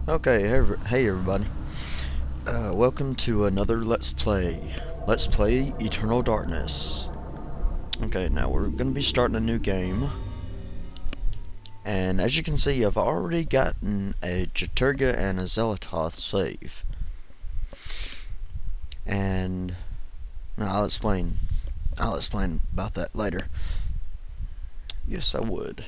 Okay, hey everybody. Welcome to another Let's Play. Let's Play Eternal Darkness. Okay, now we're going to be starting a new game. And as you can see, I've already gotten a Jaturga and a Zelatoth save. And I'll explain about that later. Yes, I would.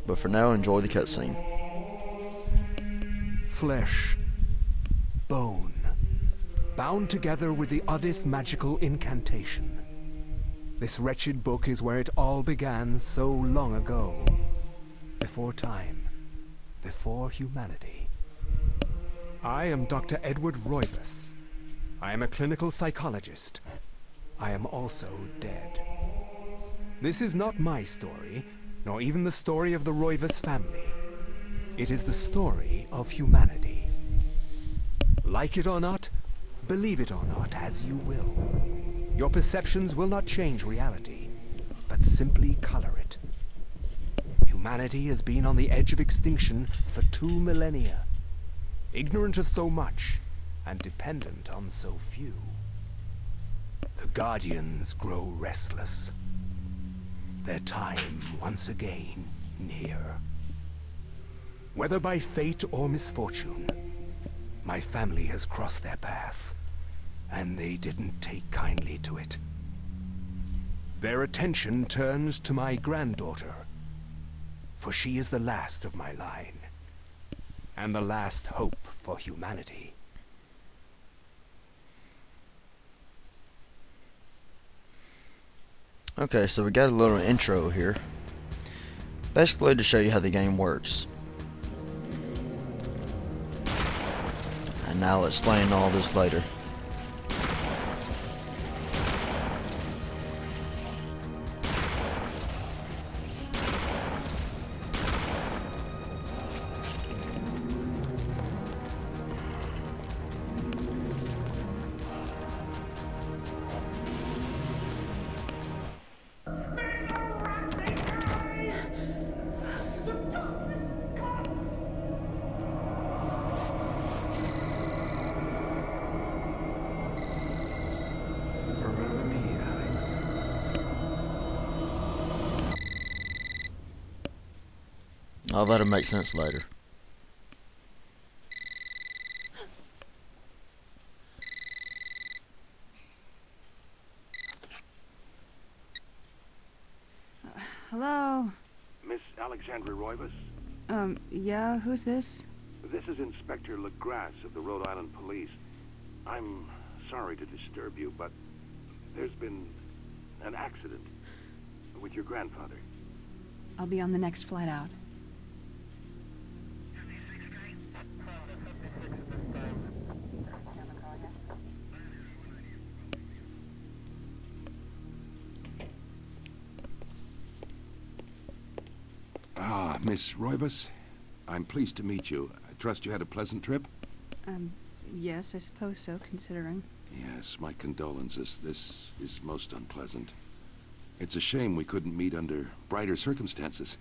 But for now, enjoy the cutscene. Flesh, bone, bound together with the oddest magical incantation. This wretched book is where it all began so long ago. Before time, before humanity. I am Dr. Edward Roivas. I am a clinical psychologist. I am also dead. This is not my story, nor even the story of the Roivas family. It is the story of humanity. Like it or not, believe it or not, as you will. Your perceptions will not change reality, but simply color it. Humanity has been on the edge of extinction for 2 millennia, ignorant of so much and dependent on so few. The Guardians grow restless. Their time once again near. Whether by fate or misfortune, my family has crossed their path, and they didn't take kindly to it. Their attention turns to my granddaughter, for she is the last of my line, and the last hope for humanity. Okay, so we got a little intro here. Basically to show you how the game works. And now I'll explain all this later. Oh, that'll make sense later. Hello? Miss Alexandra Roivas? Yeah, who's this? This is Inspector LaGrasse of the Rhode Island Police. I'm sorry to disturb you, but there's been an accident with your grandfather. I'll be on the next flight out. Ah, Miss Roivas, I'm pleased to meet you. I trust you had a pleasant trip? Yes, I suppose so, considering. Yes, my condolences. This is most unpleasant. It's a shame we couldn't meet under brighter circumstances.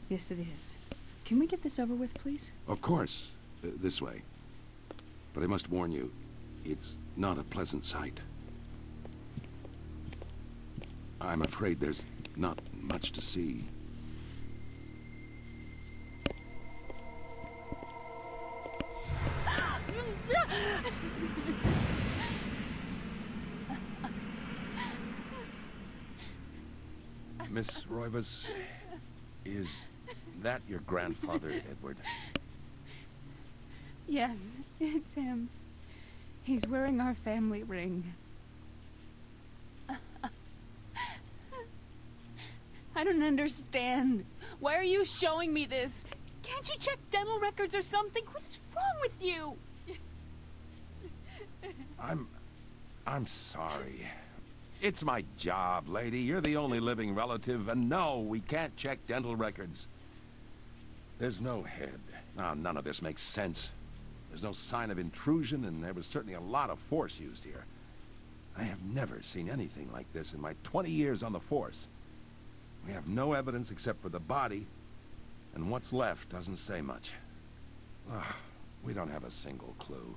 Yes, it is. Can we get this over with, please? Of course, this way. But I must warn you, it's not a pleasant sight. I'm afraid there's not much to see. Miss Roivas, is that your grandfather, Edward? Yes, it's him. He's wearing our family ring. I don't understand. Why are you showing me this? Can't you check dental records or something? What is wrong with you? I'm sorry. It's my job, lady. You're the only living relative, and no, we can't check dental records. There's no head. No, none of this makes sense. There's no sign of intrusion, and there was certainly a lot of force used here. I have never seen anything like this in my 20 years on the force. We have no evidence except for the body And what's left doesn't say much. Ugh, we don't have a single clue.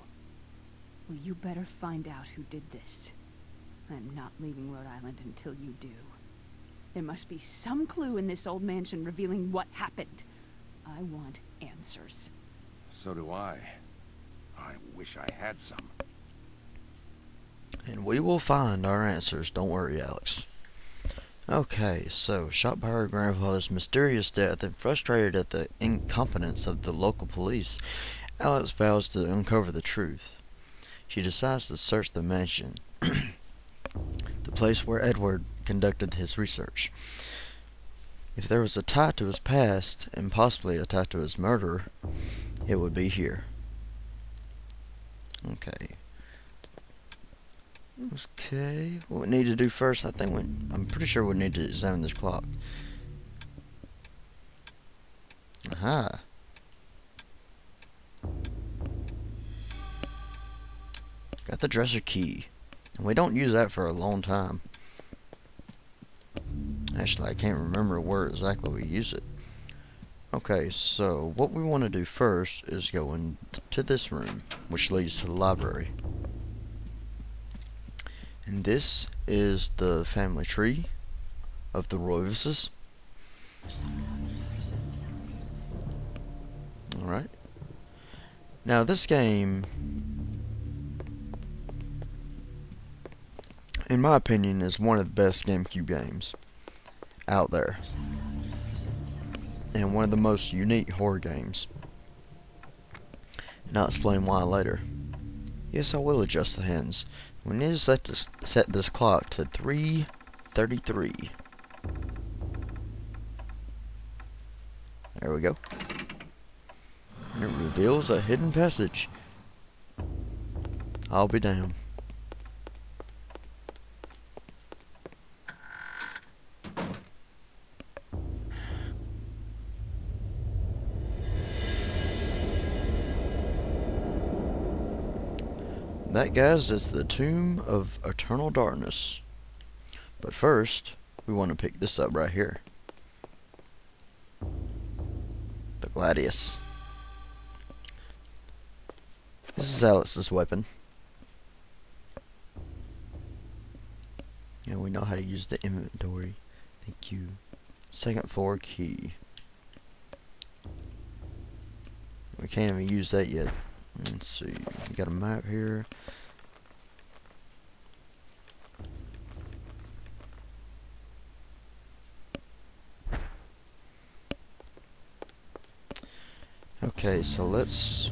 Well, you better find out who did this. I'm not leaving Rhode Island until you do. There must be some clue in this old mansion revealing what happened. I want answers. So do I. I wish I had some. And we will find our answers, don't worry, Alex. Okay, so, shocked by her grandfather's mysterious death and frustrated at the incompetence of the local police, Alex vows to uncover the truth. She decides to search the mansion, the place where Edward conducted his research. If there was a tie to his past, and possibly a tie to his murder, it would be here. Okay. Okay, what we need to do first, I'm pretty sure we need to examine this clock. Aha. Got the dresser key. And we don't use that for a long time. Actually, I can't remember where exactly we use it. Okay, so what we want to do first is go into this room, which leads to the library. And this is the family tree of the Roivases. Alright. Now this game, in my opinion, is one of the best GameCube games out there. And one of the most unique horror games. And I'll explain why later. Yes, I will adjust the hands. We need to set this clock to 3:33. There we go. And it reveals a hidden passage. I'll be damned. That, guys, is the Tomb of Eternal Darkness. But first, we want to pick this up right here. The Gladius. This is Alex's weapon. And we know how to use the inventory. Thank you. Second floor key. We can't even use that yet. Let's see. We got a map here. Okay, so let's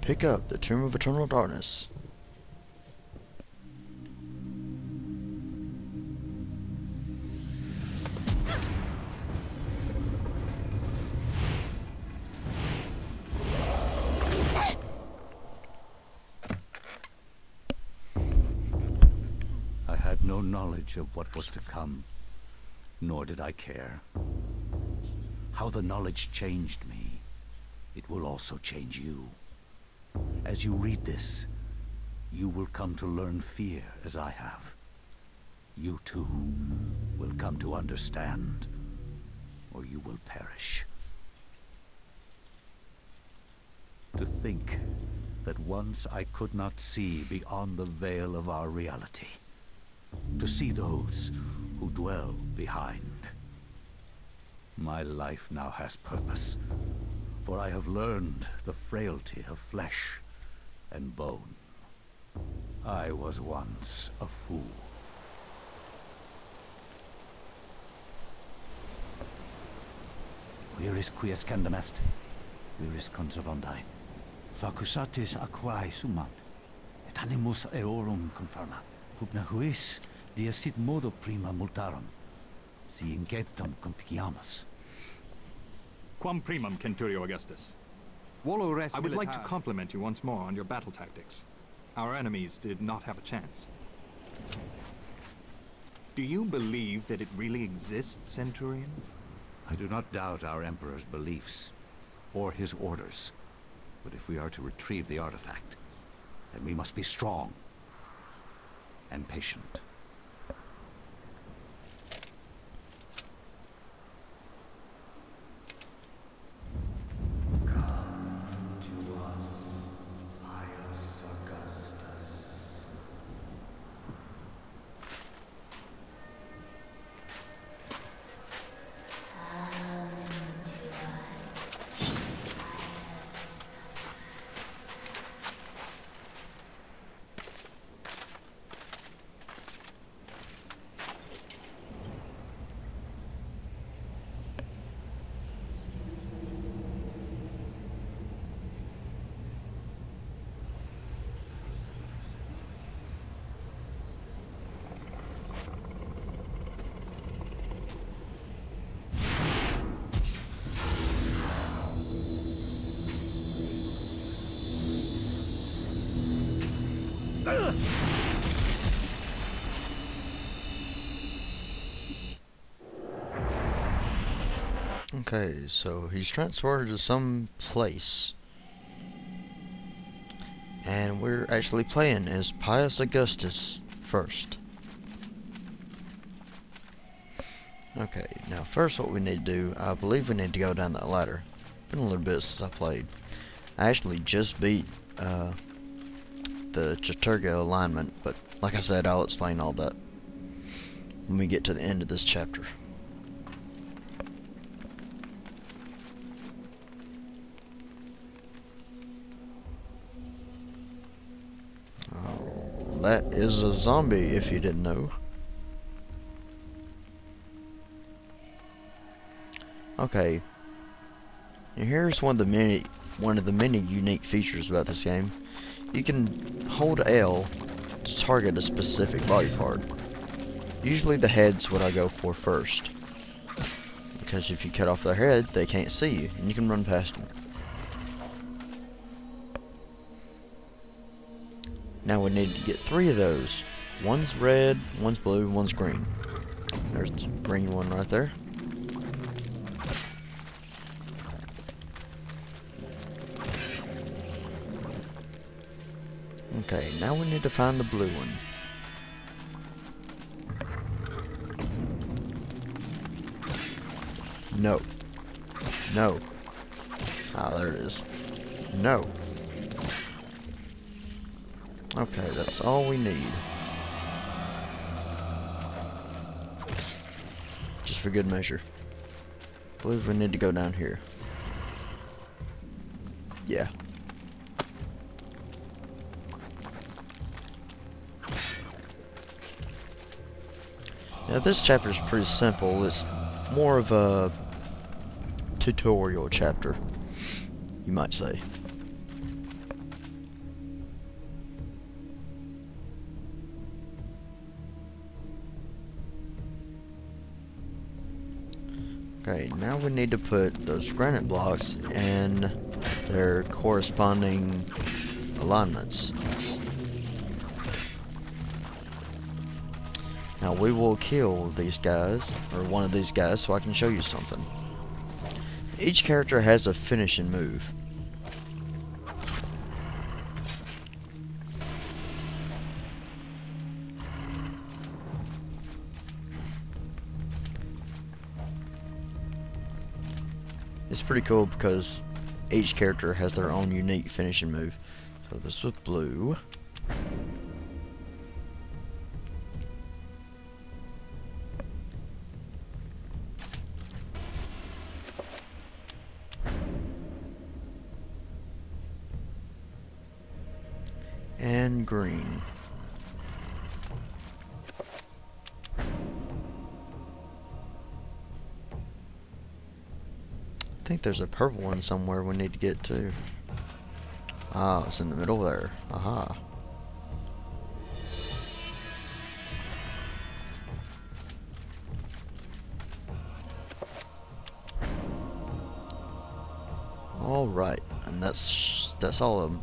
pick up the Tomb of Eternal Darkness. I had no knowledge of what was to come, nor did I care. How the knowledge changed me, it will also change you. As you read this, you will come to learn fear as I have. You too will come to understand, or you will perish. To think that once I could not see beyond the veil of our reality. To see those who dwell behind. My life now has purpose, for I have learned the frailty of flesh and bone. I was once a fool. Where is Pious Augustus? Where is conservandi? Facusatis aquae sumam, et animus eorum confirma. Pugna huis, dia sit modo prima multarum, si inceptum conficiamus. Quam primum, Centurio Augustus. I would like to compliment you once more on your battle tactics. Our enemies did not have a chance. Do you believe that it really exists, Centurion? I do not doubt our Emperor's beliefs, or his orders. But if we are to retrieve the artifact, then we must be strong and patient. Okay, so he's transported to some place. And we're actually playing as Pious Augustus first. Okay, now first what we need to do, I believe we need to go down that ladder. Been a little bit since I played. I actually just beat the Chaturga alignment, but like I said, I'll explain all that when we get to the end of this chapter. That is a zombie, if you didn't know. Okay. And here's one of the many unique features about this game. You can hold L to target a specific body part. Usually the head's what I go for first, because if you cut off their head, they can't see you, and you can run past them. Now we need to get 3 of those. One's red, one's blue, one's green. There's the green one right there. Okay, now we need to find the blue one. No. No. Ah, there it is. No. Okay, that's all we need. Just for good measure. I believe we need to go down here. Yeah. Now this chapter is pretty simple. It's more of a tutorial chapter, you might say. Okay, now we need to put those granite blocks in their corresponding alignments. Now we will kill these guys, or one of these guys, so I can show you something. Each character has a finishing move. It's pretty cool because each character has their own unique finishing move. So this was blue. And green. I think there's a purple one somewhere we need to get to. Ah, it's in the middle there. Aha. Alright, and that's all of them.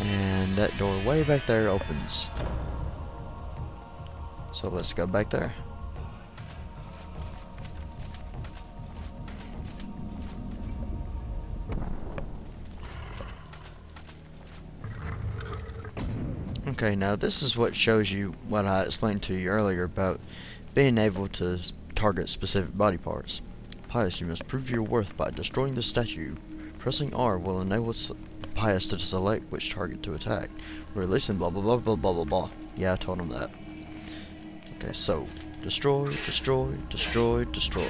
And that door way back there opens. So let's go back there. Okay, now this is what shows you what I explained to you earlier about being able to target specific body parts. Pious, you must prove your worth by destroying the statue. Pressing R will enable Pious to select which target to attack, releasing blah blah blah blah blah blah blah. Yeah, I told him that. Okay, so destroy, destroy, destroy, destroy.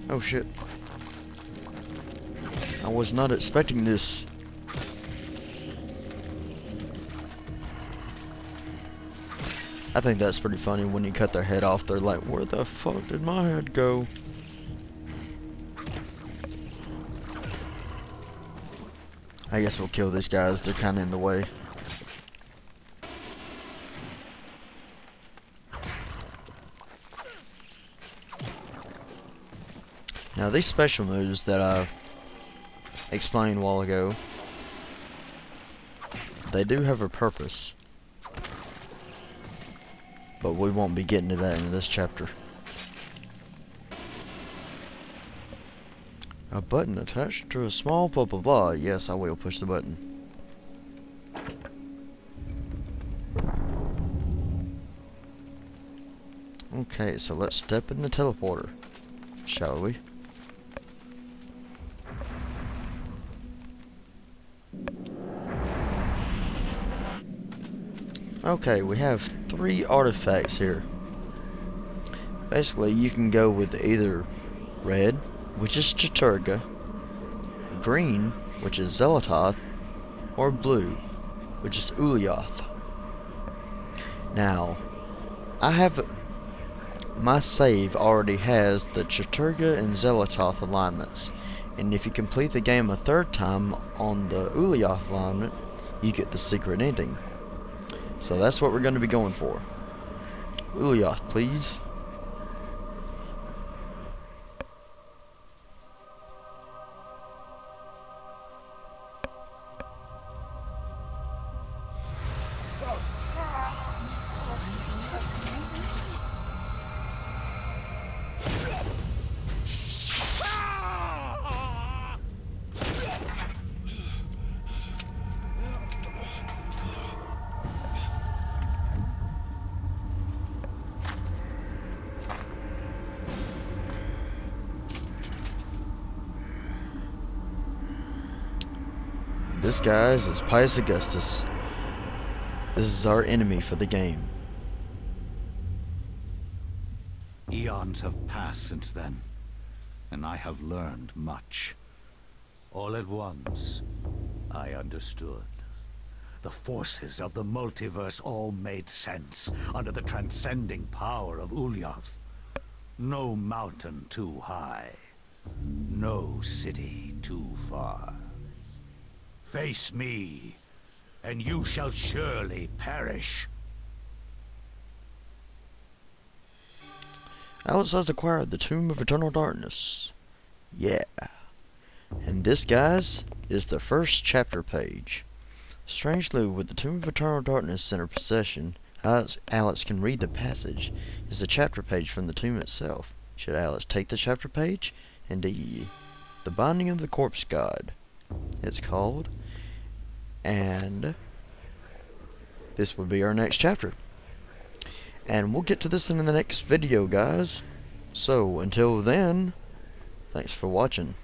Oh shit. I was not expecting this. I think that's pretty funny when you cut their head off, they're like, where the fuck did my head go? I guess we'll kill these guys, they're kinda in the way. Now these special moves that I explained a while ago, they do have a purpose, but we won't be getting to that in this chapter. A button attached to a small blah blah blah. Yes, I will push the button. Okay, so let's step in the teleporter, shall we? Okay, we have 3 artifacts here. Basically, you can go with either red, which is Chaturga, green, which is Zelatoth, or blue, which is Ulyaoth. Now, my save already has the Chaturga and Zelatoth alignments, and if you complete the game a 3rd time on the Ulyaoth alignment, you get the secret ending. So that's what we're going to be going for. Ulyaoth, please. This, guys, is Pious Augustus. This is our enemy for the game. Eons have passed since then, and I have learned much. All at once, I understood. The forces of the multiverse all made sense under the transcending power of Ulyaoth. No mountain too high, no city too far. Face me, and you shall surely perish. Alex has acquired the Tomb of Eternal Darkness. Yeah. And this, guys, is the first chapter page. Strangely, with the Tomb of Eternal Darkness in her possession, Alex can read the passage. Is the chapter page from the tomb itself. Should Alex take the chapter page? Indeed. The Binding of the Corpse God, it's called. And this will be our next chapter. And we'll get to this in the next video, guys. So, until then, thanks for watching.